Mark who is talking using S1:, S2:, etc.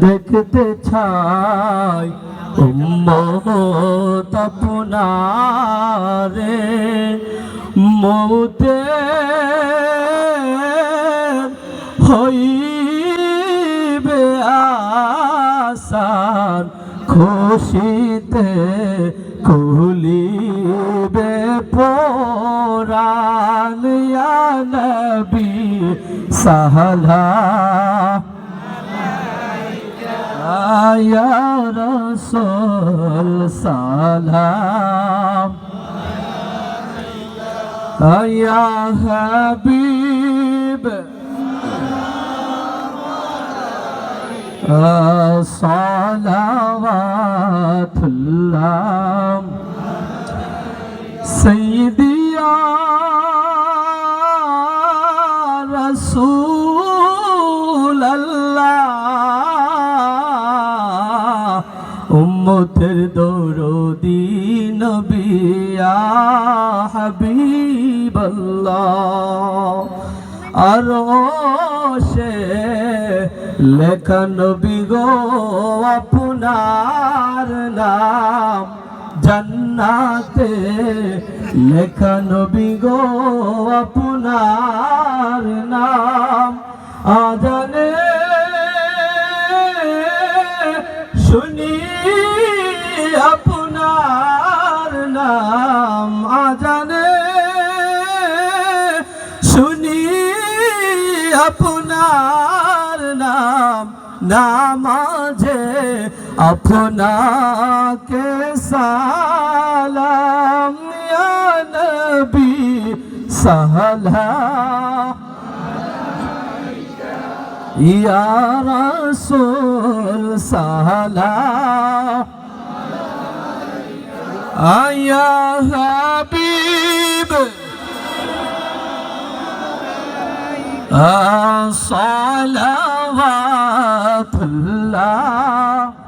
S1: দেখতে চাই উম্মত আপনারে মৌতে হইবে আসান খুশিতে খুলিবে পরাণ ইয়া নবী সাহলা ইয়া রাসূল সালাম ইয়া হাবিব সালাওয়াতুল্লাহ সাইয়্যিদি ইয়া রাসূলুল্লাহ উম্মতের দরদি নবী ইয়া হাবিবাল্লাহ আরশে লেখা নবী গো আপনার নাম জান্নাতে লেখা নবী গো আপনার নাম আজানে শুনি আপনার নাম আজানে শুনি আপনার নাম নামাজে আপনাকে সালাম ইয়া নবী সাহলা ইয়া রাসূল সালাম ইয়া হাবিব صلوات الله